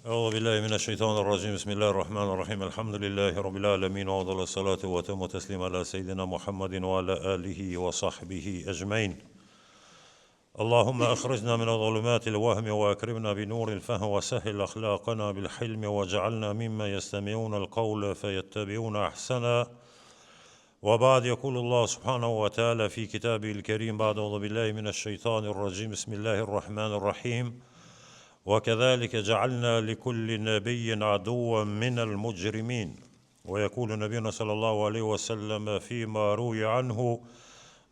أعوذ بالله من الشيطان الرجيم بسم الله الرحمن الرحيم الحمد لله رب العالمين وأفضل الصلاة وأتم التسليم على سيدنا محمد وعلى آله وصحبه أجمعين اللهم أخرجنا من ظلمات الوهم وأكرمنا بنور الفهم وسهل أخلاقنا بالحلم واجعلنا ممن يستمعون القول فيتبعون أحسنا وبعد يقول الله سبحانه وتعالى في كتابه الكريم بعد أعوذ بالله من الشيطان الرجيم بسم الله الرحمن الرحيم وكذلك جعلنا لكل نبي عدوا من المجرمين ويقول نبينا صلى الله عليه وسلم فيما روي عنه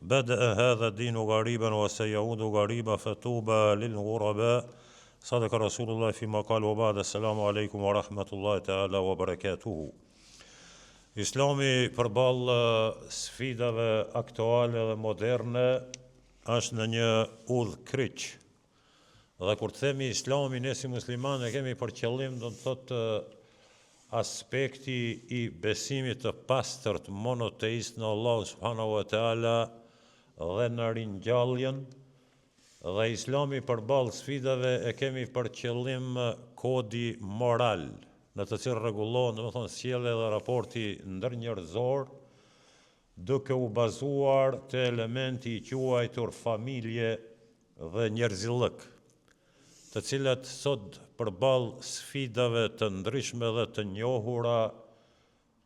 بدأ هذا الدين غريبا وسيعود غريبا فطوبى للغرباء صدق رسول الله فيما قال وبعد السلام عليكم ورحمة الله تعالى وبركاته. Islami përballë sfidave aktuale dhe moderne është në një udhkryq. Dhe kur të themi Islami ne si muslimanë e kemi për qëllim do të thotë aspekti i besimit të pastërt monoteist në Allah subhanahu wa taala dhe në ringjalljen dhe Islami përballë sfidave e kemi për qëllim kodi moral në të cilë rregullohen domethënë sjellja dhe raporti ndërnjerëzor duke u bazuar te elementi i quajtur familje dhe njerëzillëk, të cilat sot përballë sfidave të ndryshme dhe të njohura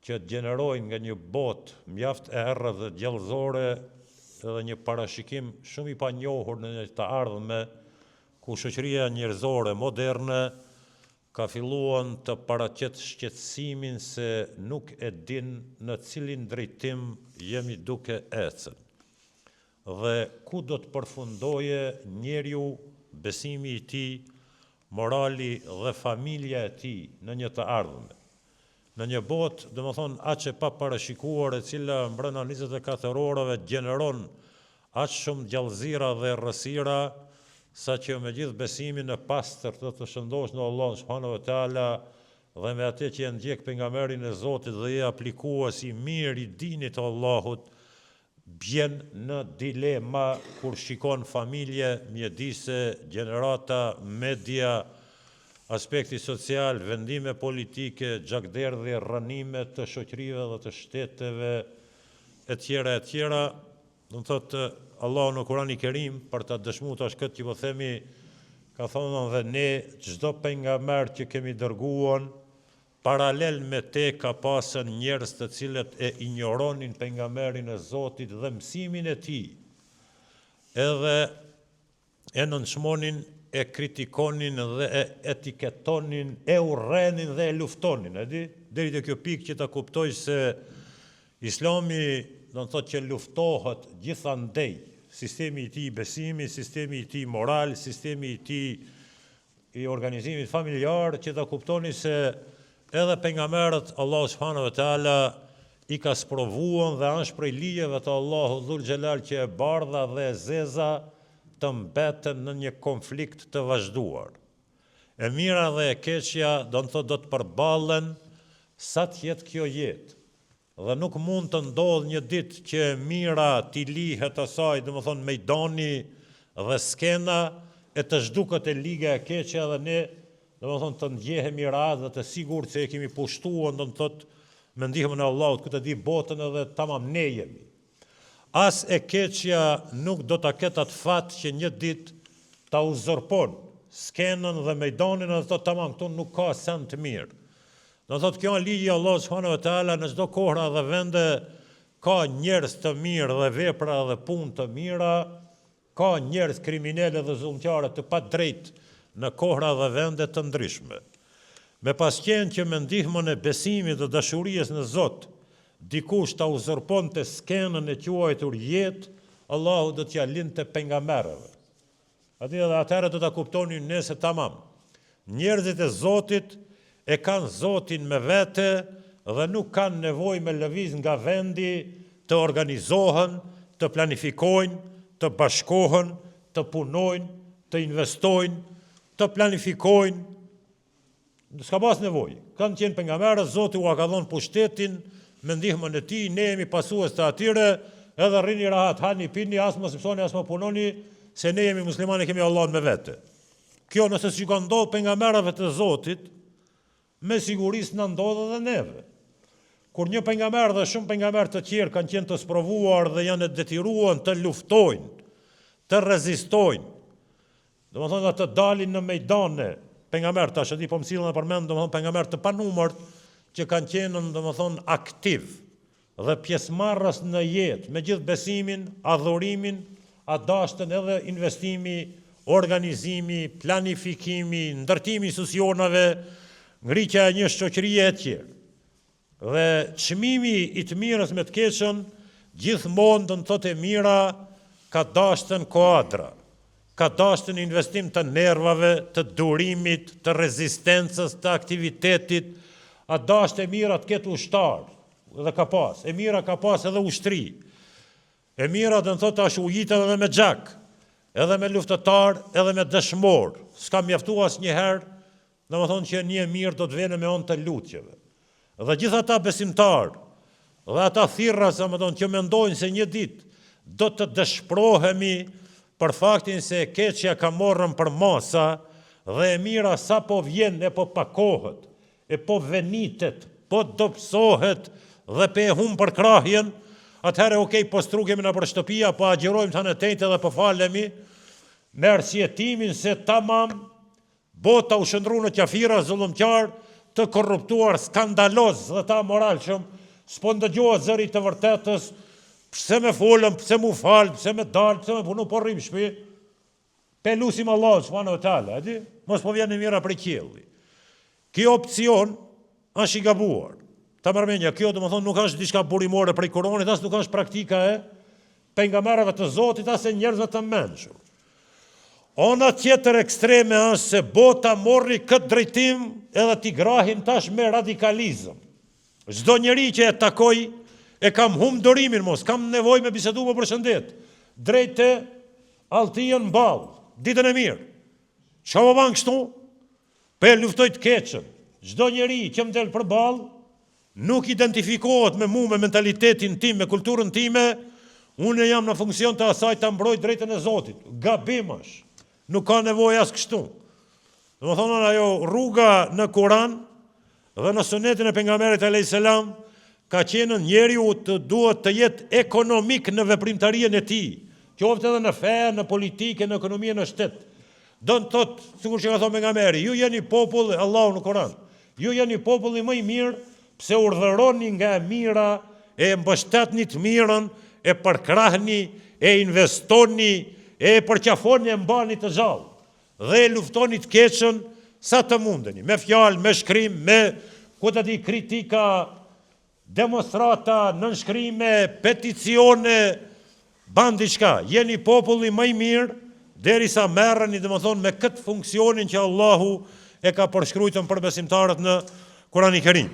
që gjenerojnë nga një botë mjaft e errët dhe gjallëzore edhe një parashikim shumë i panjohur në të ardhme ku shoqëria njerëzore moderne ka filluar të paraqet shqetësimin se nuk e din në cilin drejtim jemi duke ecën dhe ku do të përfundoje njeriu, besimi i tij, morali dhe familja e tij në një të ardhme. Në një botë, domethënë aq e paparashikuar e cila brenda 24 orëve gjeneron aq shumë gjallëzira dhe errësira sa që me gjithë besimin e pastër të shëndosh në Allah subhanahu wa taala dhe me atë që e ndjek pejgamberin e Zotit dhe e aplikues i mirë i dinit të Allahut, bjen në dilema kur shikon familje, mjedise, gjenerata, media, aspekti social, vendime politike, gjakderdhje, rënime të shoqërive dhe të shteteve, etj. Do të thotë Allahu në Kur'anin e Kerim për ta dëshmuar tash këtë që po themi, ka thonë dhe ne çdo pejgamber që kemi dërguar paralel me te ka pasën njerëz të cilët e injoronin pejgamberin e Zotit dhe mësimin e tij. Edhe e nënçmonin, e kritikonin dhe e etiketonin, e urrenin dhe e luftonin, e di? Deri te kjo pikë që ta kuptoj se Islami do të thotë që luftohet gjithandej, sistemi i tij besimi, sistemi i tij moral, sistemi i tij i organizimit familjar, që ta kuptoni se edhe pejgamberët Allahu subhanahu wa taala i ka sprovuar dhe është prej lijeve të Allahut dhul xhelal që e bardha dhe e zeza të mbeten në një konflikt të vazhduar. E mira dhe e keqja do të thotë do të përballen sa të jetë kjo jetë. Dhe nuk mund të ndodhë një ditë që mira t'i lihet asaj, domethënë mejdani dhe skena e të zhduket e liga e keqja dhe ne domethënë të ndjehemi radhë dhe të sigurt se e kemi pushtuar do të thotë me ndihmën e Allahut këtë di botën edhe tamam ne jemi. As e keqja nuk do ta ketë atë fat që një ditë ta uzurpon skenën dhe mejdanin dhe thotë tamam këtu nuk ka sen të mirë. Do thotë kjo ligji i Allahut subhanahu wa taala në çdo kohra dhe vende ka njerëz të mirë dhe vepra dhe punë të mira, ka njerëz kriminale dhe zullumqtarë të padrejtë në kohra dhe vende të ndryshme. Me pasqenë që me ndihmën e besimit dhe dashurisë në Zot, dikush ta uzurponte skenën e quajtur jetë, Allahu do t'ja lindte pejgamberëve. Atë edhe atëherë do ta kuptonin ne se tamam. Njerëzit e Zotit e kanë Zotin me vete dhe nuk kanë nevojë me lëviz nga vendi të organizohen, të planifikojnë, të bashkohen, të punojnë, të investojnë, të planifikojnë. S'ka pas nevojë. Kanë qenë pejgamberë, Zoti u ka dhënë pushtetin me ndihmën e tij, ne jemi pasues të atyre, edhe rrini rahat, hani, pini, as mos mësoni, as më punoni, se ne jemi muslimanë, kemi Allahun me vete. Kjo nëse që ka ndodhë pejgamberëve të Zotit, me sigurisë në ndodhë dhe neve. Kur një pejgamber dhe shumë pejgamber të tjerë kanë qenë të sprovuar dhe janë detiruar të luftojnë, të rezistojnë, domethënë të dalin në mejdane, pejgamber tash e di po më sillen përmend domethënë pejgamber të panumërt që kanë qenë domethënë aktiv dhe pjesëmarrës në jetë, me gjithë besimin, adhurimin, adashtën edhe investimi, organizimi, planifikimi, ndërtimi institucioneve, ngritja e një shoqërie e tjerë. Dhe çmimi i të mirës me të keqen gjithmonë do të thotë e mira ka dashtën kuadra, ka dashtën investim të nervave, të durimit, të rezistencës, të aktivitetit, a dashtë e mira të ketë ushtar, dhe ka pas, e mira ka pas edhe ushtri, e mira do të thotë ashtu ujit edhe me gjak, edhe me luftëtar, edhe me dëshmor, s'ka mjaftu asnjëherë, domethënë që një mirë do të vene me onë të lutjeve. Dhe gjithë ata besimtarë, dhe ata thirra sa më thonë që mendojnë se një ditë do të dëshpërohemi për faktin se e keqja ka morrën për masa dhe e mira sa po vjen e po pakohet, e po venitet, po dobësohet dhe pe e hum për krahjen, atëherë okej, po strugemi në për shtëpia, po agjerojmë të në tejtë dhe po falemi, me arsjetimin se tamam, bota u shëndru në qafira zullumqar, të korruptuar, skandaloz dhe ta moralshëm, s'po ndëgjohet zëri të vërtetës, pse me folëm, pse mu falë, pse me dalë, pse me punu, po rrim shpi, pe lusim Allah, subhanahu wa taala, edi? Mos po vjen në mira prej qielli. Kjo opcion është i gabuar. Ta mërmenja, kjo domethënë nuk është diçka burimore prej Kuranit, as nuk është praktika e pejgamberëve të Zotit, as e njerëzve të mençur. Ona tjetër ekstreme është se bota morri këtë drejtim edhe t'i grahim tash me radikalizëm. Çdo njeri që e takoj e kam hum dorimin mos, kam nevojë me bisedu më përshëndet. Drejtë Alltijën mball, ditën e mirë. Çfarë më ban kështu? Pe luftoj të keqën. Çdo njeri që më del përballë nuk identifikohet me mu, me mentalitetin tim, me kulturën time, unë jam në funksion të asaj të mbroj drejtën e Zotit. Gabim është. Nuk ka nevojë as kështu. Domethënë ajo rruga në Kur'an dhe në sunetin e pejgamberit alayhis salam ka qenë njeriu të duhet të jetë ekonomik në veprimtarinë e tij, qoftë edhe në fe, në politikë, në ekonomi, në shtet. Do të thotë, sikur që ka thënë pejgamberi, ju jeni popull, Allahu në Kur'an. Ju jeni populli më i mirë pse urdhëroni nga e mira, e mbështetni të mirën, e përkrahni, e investoni, e përqafoni e mbani të gjallë, dhe e luftoni të keqën sa të mundeni, me fjalë, me shkrim, me kritika, demonstrata, nënshkrime, peticione, bandi qka, jeni populli më i mirë, derisa merreni domethënë me këtë funksionin që Allahu e ka përshkruajtur për besimtarët në Kur'anin e Kerim.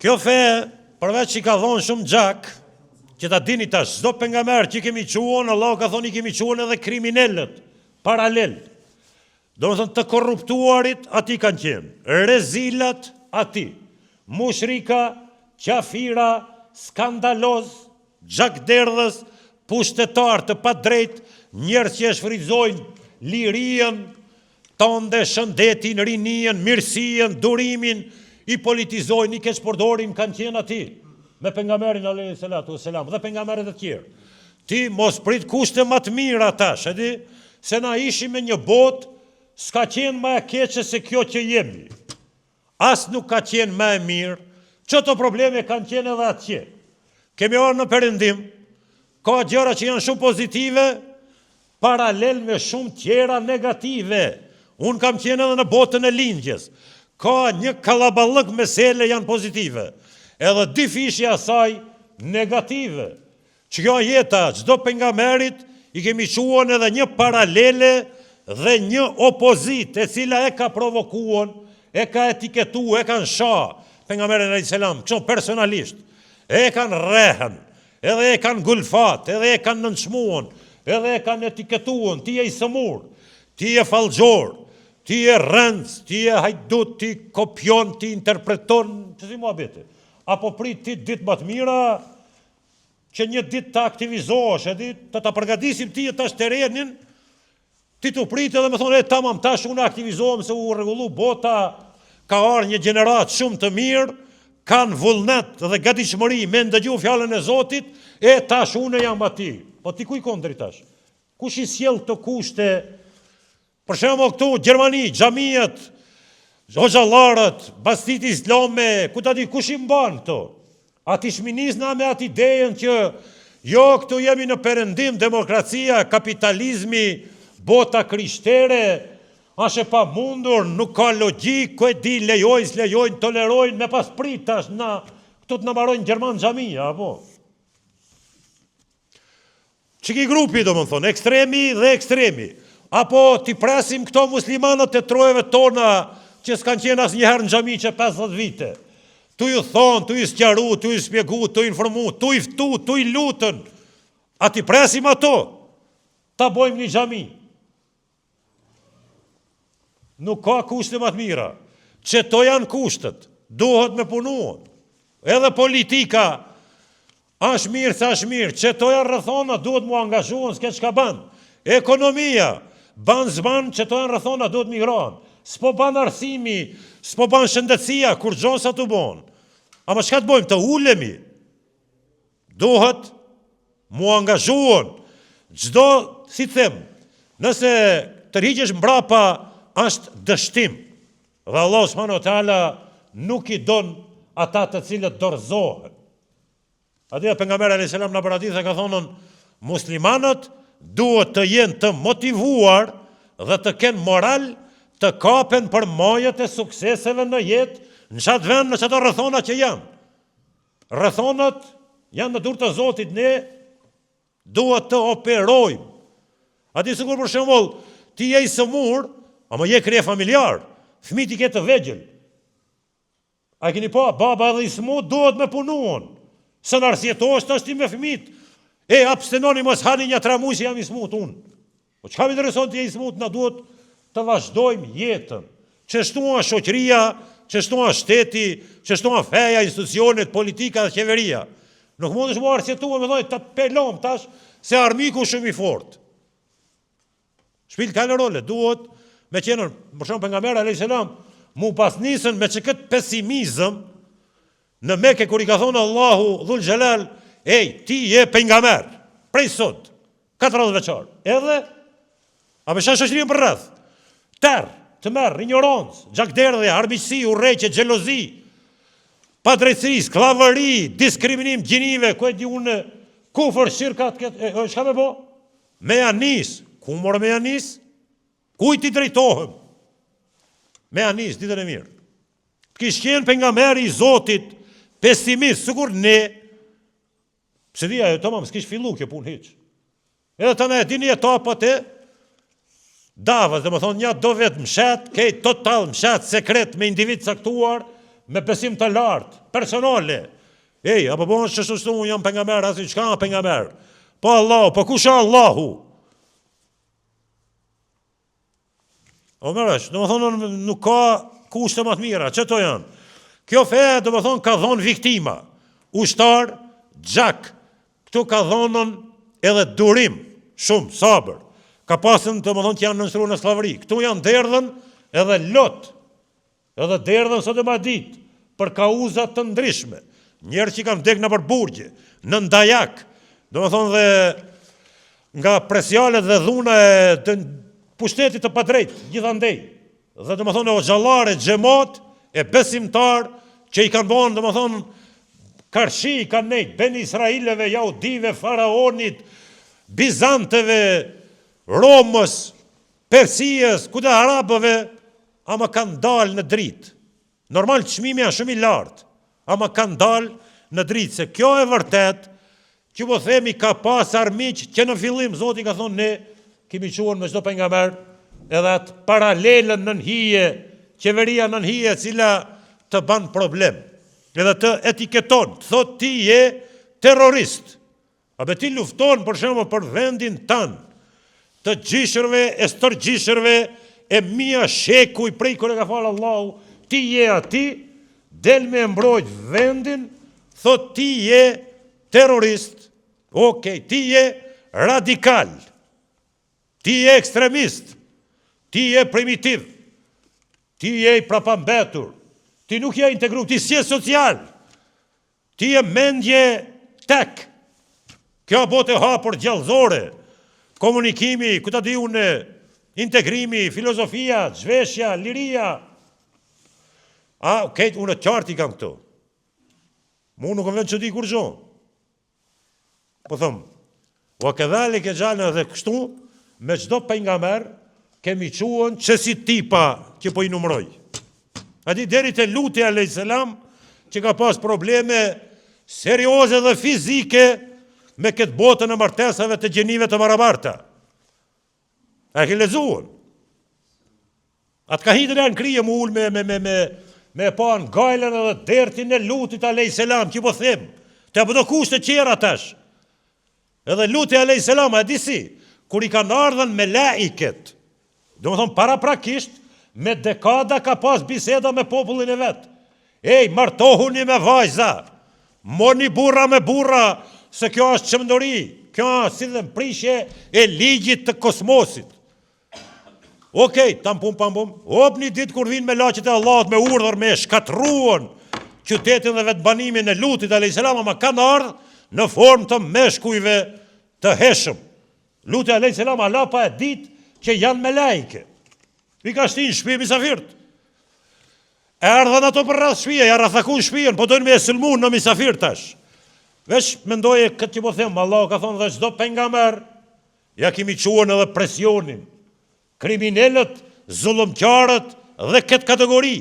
Kjo fe, përveç që ka thonë shumë gjak, që ta dini tash, çdo pejgamber që kemi quon, Allahu ka thonë i kemi quon edhe kriminalët, paralel. Domethënë të korruptuarit ati kanë qenë, rezilat ati, mushrika, qafira, skandaloz, gjakderdhës, pushtetar të padrejt, njerëz që e shfrytëzojnë lirien, tënde, shëndetin, rinien, mirësien, durimin, i politizojnë, i keqpërdorin, kanë qenë ati, me pejgamberin alayhi salatu wassalam dhe pejgamberët e tjerë. Ti mos prit kushte më të mira tash, e di, se na ishim me një botë, s'ka qenë më e keqe se kjo që jemi. As nuk ka qenë më e mirë, çto probleme kanë qenë edhe atje. Kemi orë në perëndim, ka gjëra që janë shumë pozitive, paralel me shumë tjera negative. Unë kam qenë edhe në botën e lindjes. Ka një kallaballëk mesele janë pozitive, edhe dy fishi asaj negative. Që kjo jeta, çdo pejgamberit i kemi quon edhe një paralele dhe një opozit, e cila e ka provokuon, e ka etiketu, e kanë shah, pejgamberin alayhis salam, kështu personalisht, e kanë rrehen, edhe e kanë gulfat, edhe e kanë nënçmuon, edhe e kanë etiketuon, ti e i sëmur, ti e fallxor, ti e rëndës, ti e hajdut, ti kopjon, ti interpreton, që si muhabete. Apo prit ti ditë më të mira, që një ditë të aktivizohesh, të përgatisim ti e të shterenin, Ti të pritë dhe me thonë, tamam, tash unë aktivizohem se u rregullu bota, ka arë një gjenerat shumë të mirë, kanë vullnet dhe gatishmëri me ndëgju fjalën e Zotit, tash unë jam aty. Po ti ku i konë deri tash? Kush i sjell të kushte? Për shembull këtu Gjermani, xhamiet, hoxhallarët, Bastiti Islame, ku ta di kush i mban këto? Ati shminisna me atë idejen që jo këtu jemi në perëndim, demokracia, kapitalizmi, bota krishtere, është e pamundur, nuk ka logjik, ku e di, lejojnë, tolerojnë, me pas prit tash na këtu të na mbarojnë Gjerman xhamia, apo? Çiki grupi do më thonë, ekstremi dhe ekstremi. Apo ti presim këto muslimanët e trojeve tona që s'kan qenë asnjëherë në xhami që 50 vite. Tu ju thonë, tu ju sqaru, tu ju spjegu, tu ju informu, tu ju ftu, tu ju lutën. A ti presim ato? Ta bojmë një xhami. Nuk ka kushte më të mira. Që to janë kushtet. Duhet me punuon. Edhe politika është mirë, sa është mirë. Që to janë rrethona, duhet mu angazhuan, s'ke çka ban. Ekonomia, ban zban, që to janë rrethona, duhet migrohen. S'po ban arsimi, s'po ban shëndetësia, kur gjosa të bon. Ama çka të bojmë, të ulemi. Duhet mu angazhuan. Çdo, si them, nëse tërhiqesh mbrapa, është dështim. Dhe Allah subhanahu wa taala nuk i don ata të cilët dorëzohen. Atë pejgamberi alayhis salam në paradise ka thonë, muslimanët duhet të jenë të motivuar dhe të kenë moral të kapen për majët e sukseseve në jetë, në qatë vend, në qatë rrethona që janë. Rrethonat janë në dorë të Zotit, ne duhet të operojmë. Atë sikur për shembull, ti je i sëmur, ama je krye familjar, fëmijët i ke të vegjël. A keni pa, baba edhe i smut duhet me punuon. Së në arsjetosh të ashti me fëmijët. Abstenoni mos hani një 3 muaj që jam i smut unë. Po çka më intereson ti je i smut, na duhet të vazhdojmë jetën. Çështua shoqëria, çështua shteti, çështua feja, institucionet, politika dhe qeveria. Nuk mundesh më arsjetua me thoj ta pelom tash se armiku shumë i fortë. Shpil ka në role, duhet me qenën, për shumë pejgamberi alayhis salam, mu pas nisën me që këtë pesimizëm, në Mekë kur i ka thonë Allahu dhul xhelal, ti je pejgamber, prej sot, 40 vjeçar. Edhe, a me shanë shoqërinë për rreth, të merë, ignorancë, gjakderdhje, armiqësi, urrëqe, xhelozi, padrejtësi, skllavëri, diskriminim, gjinive, ku e di unë, kufër, shirkat, çka me bo? Me janis, ku morë me janis? Kujt i drejtohem? Me anis, ditën e mirë. Kish qenë pejgamberi i Zotit, pesimist, sikur ne, pse dhja, tamam, s'kish fillu kjo punë hiç. Edhe të ne, dini etapat e davës, dhe më thonë, një do vetë mshet, kej total mshet, sekret, me individ caktuar, me besim të lartë, personale. Apo po në shështu, unë jam pejgamber, asi çka pejgamber? Po Allahu, po kush Allahu? O mëresh, do më thonë nuk ka kushte më të mira, që to janë? Kjo fe, do më thonë, ka dhonë viktima, ushtar, gjak, këtu ka dhonën edhe durim, shumë, sabër, ka pasën, do më thonë, që janë nënshru në slavëri, këtu janë derdhen edhe lot, edhe derdhen sot e ma ditë, për kauzat të ndryshme, njerë që kanë vdek në përburgje, në ndajak, do më thonë dhe nga presjalet dhe dhuna e pushtetit të padrejt, gjithandej. Dhe do më thonë o gjallare, xhamat e besimtar, që i kanë banë, do më thonë, karshi i kanë nejtë, ben Israileve, Jahudive, Faraonit, Bizanteve, Romës, Persijës, kude Arabëve, ama kanë dalë në dritë. Normal çmimi janë shumë i lartë, ama kanë dalë në dritë, se kjo e vërtet, që po themi ka pas armiq, që në fillim, Zoti ka thonë ne, kemi quhen me çdo pejgamber edhe atë paralelën nën hije, qeveria nën hije, cila të ban problem. Edhe të etiketon, të thot ti je terrorist. Apo ti lufton për shembull për vendin tënd, të gjishërve, e stërgjishërve, e mia shekuj prej kur e ka falë Allahu, ti je ati, del me mbrojt vendin, thot ti je terrorist, ti je radikal. ti je ekstremist, ti je primitiv, ti je i prapambetur, ti nuk je integru, ti si je social, ti je mendje tek. Kjo bote hapur gjallëzore, komunikimi, ku ta di unë, integrimi, filozofia, zhveshja, liria. Unë të qartë i kam këto. Mu nuk më vend që di kur gjo. Po thëmë, o këdhali ke gjallën edhe kështu, me çdo pejgamber kemi quën që si tipa që po i numroj. A di deri te Luti alayhis salam që ka pas probleme serioze dhe fizike me këtë botën e martesave të gjenive të barabarta. A ke lexuar? Atë ka hitën në krije më ul me pa në gajlen edhe dertin e Lutit alayhis salam, që po them, të apo do kushte qera tash. Edhe Luti alayhis salam, a di si, kur i kanë ardhen me laiket, do më thonë paraprakisht, me dekada ka pas biseda me popullin e vetë. Martohuni me vajza, moni burra me burra, se kjo është çmendori, kjo është si dhe prishje e ligjit të kosmosit. Tam pum, një ditë kur vinë me laqet e Allahut me urdhër me shkatruan qytetin dhe vetë banimin e Lutit alayhis salam, ama kanë ardhur në formë të meshkujve të heshëm. Luti alayhis salam Allah pa e ditë që janë me lajke. I ka shtinë shpi misafirt. Erdhen ato për rreth shpia, ja rrethakun shpien, po dojnë me e sulmun në misafir tash. Vesh mendoje këtë që po them, Allah ka thonë dhe çdo pejgamber, ja kemi quën edhe presionin. Kriminalët, zullumqarët dhe këtë kategori.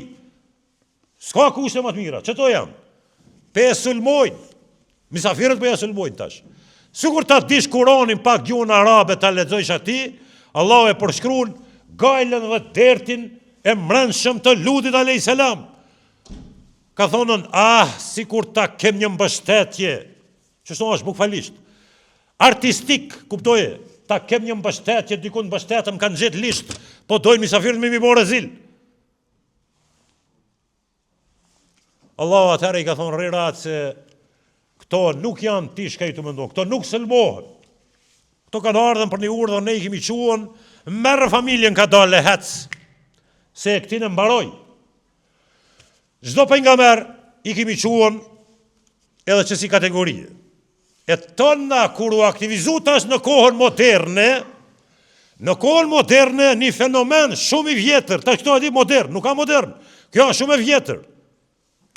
S'ka kushte më të mira, çeto janë. Pe e sulmojnë. Misafirët po ja sulmojnë tash. Sikur ta dish Kur'anin pak gjuhën arabe ta lexojsh aty, Allah e përshkruan gajlen dhe dertin e mbrëmshëm të Lutit alayhis salam. Ka thonën, sikur ta kem një mbështetje. Çështo është bukfalisht. Artistik, kuptoje, ta kem një mbështetje, dikun mbështetëm kanë gjetë lisht, po dojnë misafirët me mi bore zil. Allah atëherë i ka thonë rirat se këto nuk janë ti shkej të mendon, këto nuk sulmohen. Këto kanë ardhen për një urdhër, ne i kemi quën, merë familjen ka dalë hec, se këti në mbaroj. Çdo pejgamber i kemi quën edhe që si kategorie. E tëna kur u aktivizu tash në kohën moderne, një fenomen shumë i vjetër, tash këto e di modern, nuk ka modern, kjo është shumë e vjetër.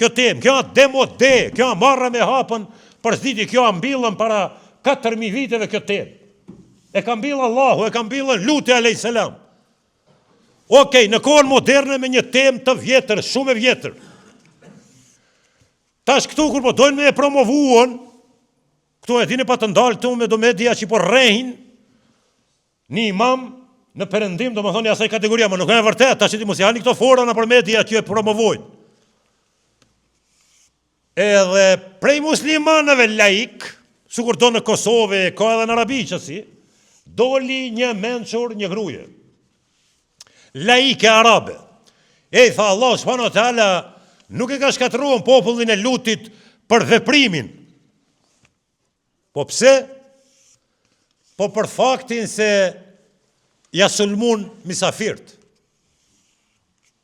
Kjo temë, kjo është demode, kjo është marrë me hapën për zditi, kjo është mbillën para 4.000 viteve kjo temë. E ka mbillë Allahu, e ka mbillë Luti alayhis salam. Në kohën moderne me një temë të vjetër, shumë e vjetër. Tash këtu kur po dojnë me e promovuan, këtu e dini pa të ndalë të me do media që po rrehin, një imam në perëndim, do më thoni asaj kategoria, më nuk e vërtet, tash ti mos i hani këto fora në për media që e promovojnë. Edhe prej muslimanëve laik, sikur do në Kosovë, ka edhe në Arabi qësi, doli një mençur, një gruje. Laike arabe. Tha Allah subhanahu wa taala nuk e ka shkatruar popullin e Lutit për veprimin. Po pse? Po për faktin se ja sulmun misafirt.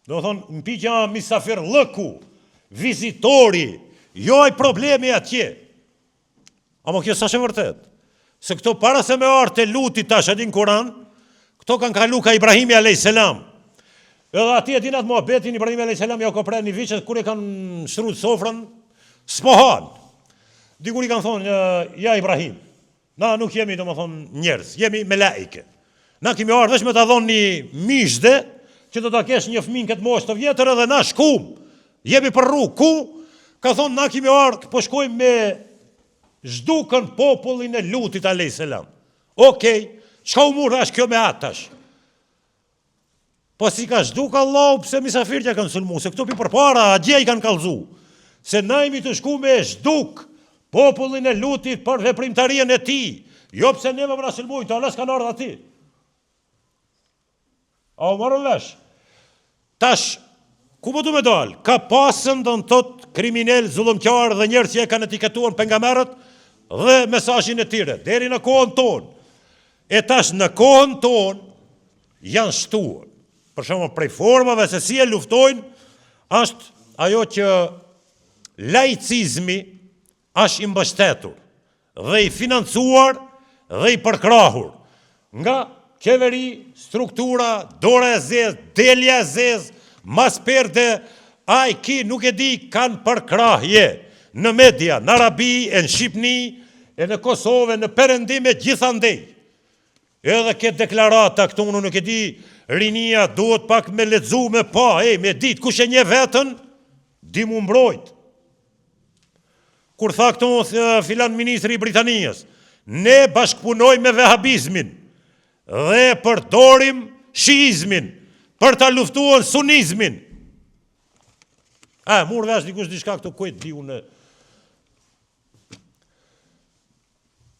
Do thonë, në pikja misafir lëku, vizitori, jo ai problemi atje. Amo kjo sa shë vërtet. Se këto para se me artë e Lutit tash edhin Kur'an, këto kanë kalu ka Ibrahimi alayhis salam. Edhe ati e dinat muhabetin, Ibrahimi alayhis salam ja ka prer një vishët, kur e kanë shrut sofrën, s'pohan. Dikur i kanë thonë, ja Ibrahim, na nuk jemi do më thonë njerëz, jemi me laike. Na kemi ardhë vesh me ta thonë një mishde, që do ta kesh një fëmin këtë moshë të vjetër edhe na shkum, jemi për rrugë, ku? Ka thonë, na kemi ardhë, po shkojmë me zhdukën popullin e Lutit alayhis salam. Çka u murë është kjo me atash? Po si ka zhduk Allahu, pse misafirtja kanë sulmu, se këto pi përpara, agje i kanë kallzu. Se na imi të shku me zhduk popullin e Lutit për veprimtarien e ti. Jo pse neve më sulmujnë, të alës kanë ardhë ati. A u marrën vesh? Tash, ku po du me dalë? Ka pasën do në tot kriminel, zullumqar dhe njerës që e kanë etiketuar pejgamberët dhe mesazhin e tyre, deri në kohën tonë. E tash në kohën tonë janë shtuar. Për shembull, prej formave se si e luftojnë, është ajo që laicizmi është i mbështetur dhe i financuar dhe i përkrahur nga qeveri, struktura, dora e zezë, delja e zezë, mas perde, ki nuk e di, kanë përkrahje në media, në Arabi, e në Shqipni, e në Kosovë, në Perëndim e gjithandej. Edhe këtë deklarata këtu unë nuk e di, rinia duhet pak me lexu me pa, me ditë kush e nje vetën, di mu mbrojt. Kur tha këtu filan ministri i Britanisë, ne bashkëpunojmë me vehabizmin dhe përdorim shiizmin për ta luftuar sunizmin. Murë vesh dikush diçka këtu kujt di unë.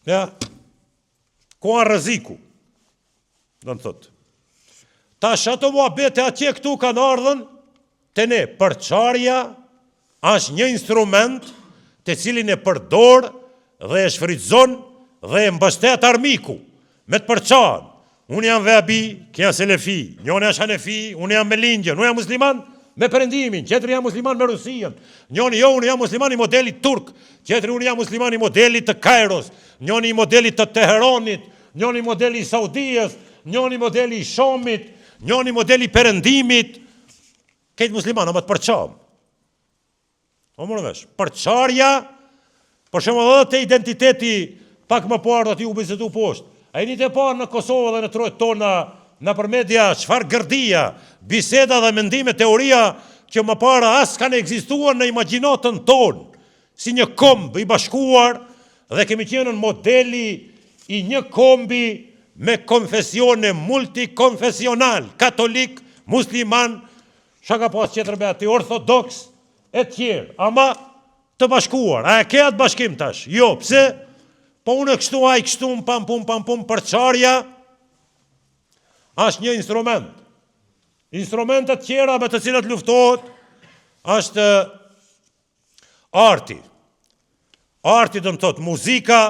Ja, ku anë rreziku, do në thotë. Tash ato muhabete atje këtu kanë ardhën te ne. Përçarja është një instrument të cilin e përdor dhe e shfrytëzon dhe e mbështet armiku me të përçarën. Unë jam vehabi, kë jam selefi, njoni është hanefi, unë jam me lindjen, unë jam musliman me Perëndimin, tjetri jam musliman me Rusinë, njoni unë jam musliman i modelit turk, tjetri unë jam musliman i modelit të Kairos, njoni i modelit të Teheranit, njoni i modelit i Saudijës, njoni i modelit i Shamit, njoni i modelit i Perëndimit, këtë musliman, ama të përçam. O mërë vesh, përçarja, për shembull edhe te identiteti, pak më parë ati u bisedu poshtë, a i një të parë në Kosovë dhe në trojtë tona, në përmedia, çfarë gërdia, biseda dhe mendime, teoria, që më parë asë kanë ekzistuar në imagjinatën tonë, si një kombë i bashkuar, dhe kemi qenë në modeli i një kombi me konfesione multikonfesional, katolik, musliman, shaka pas qetër ati ortodoks, e tjerë, ama të bashkuar. A e ke atë bashkim tash? Jo, pse? Po unë kështu, a i kështu, pam, përçarja, është një instrument. Instrumentet tjera me të cilat luftohet, është arti. Arti do të thotë muzika,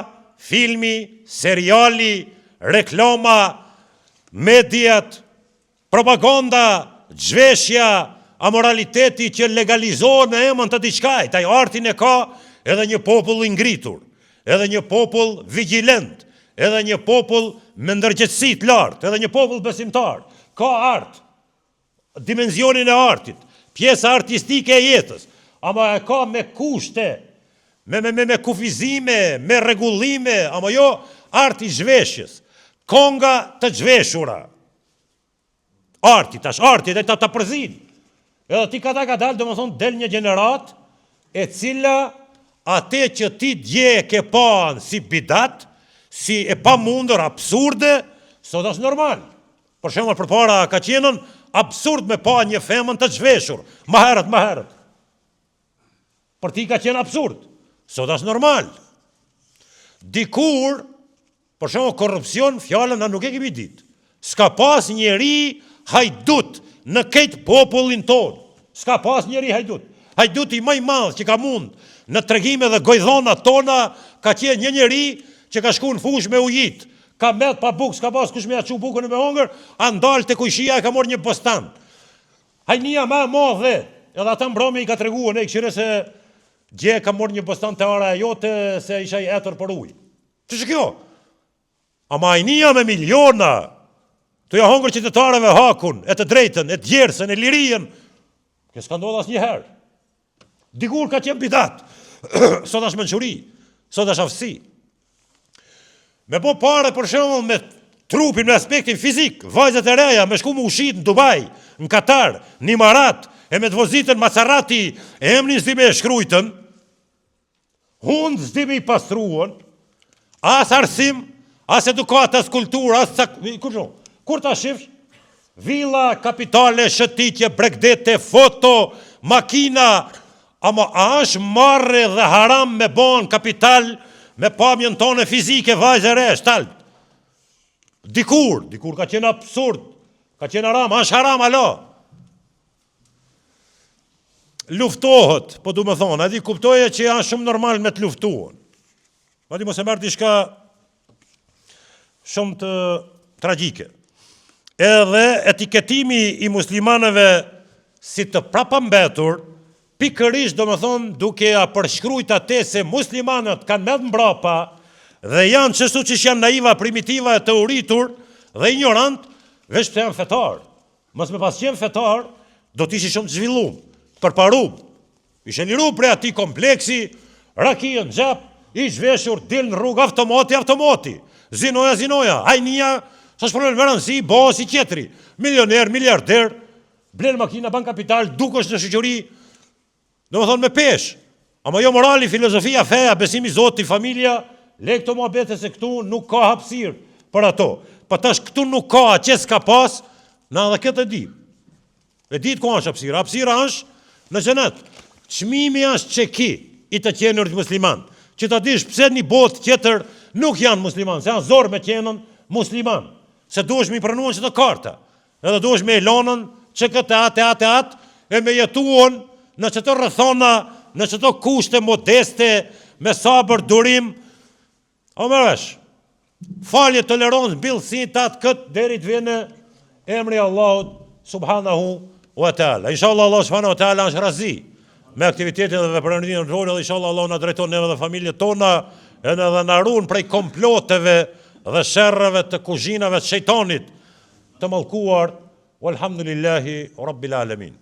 filmi, seriali, reklama, mediat, propaganda, zhveshja, amoraliteti që legalizohet në emën të diçkajt. Ai artin e ka edhe një popull i ngritur, edhe një popull vigjilent, edhe një popull me ndërgjegjësi të lartë, edhe një popull besimtar. Ka art, dimenzionin e artit, pjesa artistike e jetës, ama e ka me kushte, me kufizime, me rregullime, ama jo arti zhveshjes, konga të zhveshura. Arti, tash arti dhe ta përzin. Edhe ti ka dalë, do më thonë, del një gjenerat e cila ate që ti dje ke panë si bidat, si e pa mundër, absurde, sot është normal. Për shembull, përpara ka qenën absurd me pa një femën të zhveshur, më herët. Për ti ka qenë absurd, sot është normal. Dikur, për shembull, korrupsion, fjalën na nuk e kemi ditë. S'ka pas njeri hajdut në këtë popullin tonë. S'ka pas njeri hajdut. Hajduti më i madh që ka mund në tregime dhe gojdhona tona ka qenë një njeri që ka shku në fush me ujit, ka met pa bukë, s'ka pas kush me aqu bukën e me hongër, a ndalë të kujshia e ka morë një postan. Hajnia me madhe, edhe ata mbrome i ka treguar, ne i këshire se gje ka morë një postan të ara e jote se isha i etër për ujë. Që që kjo? Ama hajnia me miliona, të ja hongër qytetarëve hakun, e të drejtën, e të djersën, e lirien, kjo s'ka ndodhë as njëherë. Dikur ka qenë bidat, sot është mençuri, sot është aftësi. Me po pare për shembull me trupin, me aspektin fizik, vajzat e reja me shku me ushit në Dubai, në Katar, në Imarat, e me të vozitën Maserati, e emnin s'di me e shkrujtën, hundë s'di me i pastruën, as arsim, as edukat, as kultur, as kur ta shifsh? Villa, kapitale, shëtitje, bregdete, foto, makina, ama a është marrë dhe haram me bon kapital me pamjen tonë fizike, vajzë e re, shtalë. Dikur ka qenë absurd, ka qenë haram, është haram, alo. Luftohet, po du me thonë, a di kuptoje që janë shumë normal me të luftuon. A di mos e mërë diçka shumë të tragjike. Edhe etiketimi i muslimanëve si të prapambetur, pikërisht duke a përshkruajt atë se muslimanët kanë më mbrapa dhe janë çështu që janë naiva, primitiva e të uritur dhe ignorant, veç pse janë fetar. Mos me pas qenë fetar, do të ishi shumë të zhvilluar, përparuar. Ishe liru prej atij kompleksi, rakia në xhep, i zhveshur, dil në rrugë automati. Zinoja, hajnia, sa shpërën në rëndësi, bo si qetri, milioner, miliarder, blen makina, ban kapital, dukesh në shoqëri, do më thonë me pesh. Ama jo morali, filozofia, feja, besimi Zoti, familja, le këto muhabete se këtu nuk ka hapësirë për ato. Pa tash këtu nuk ka, që s'ka pas, na dhe këtë e di. E ditë ku është hapësira. Hapësira është në xhenet. Çmimi është që ki i të qenurit musliman. Që ta dish pse një botë tjetër nuk janë musliman, se janë zorë me qenën musliman. Se duhesh me i pranuan që të karta. Edhe duhesh me elonën që këtë atë, e me jetuon në qëto rrethona, në qëto kushte modeste, me sabër, durim. O më vesh, falje, tolerancë, mbillësi, atë këtë deri të vjen emri Allahut subhanahu wa taala. Inshallah Allah subhanahu wa taala është razi me aktivitetet dhe veprërinë tonë, dhe inshallah Allah na drejton neve dhe familjet tona, edhe na ruan prej komploteve dhe sherrave të kuzhinave të shejtanit të mallkuar. Walhamdulillahi rabbil alamin.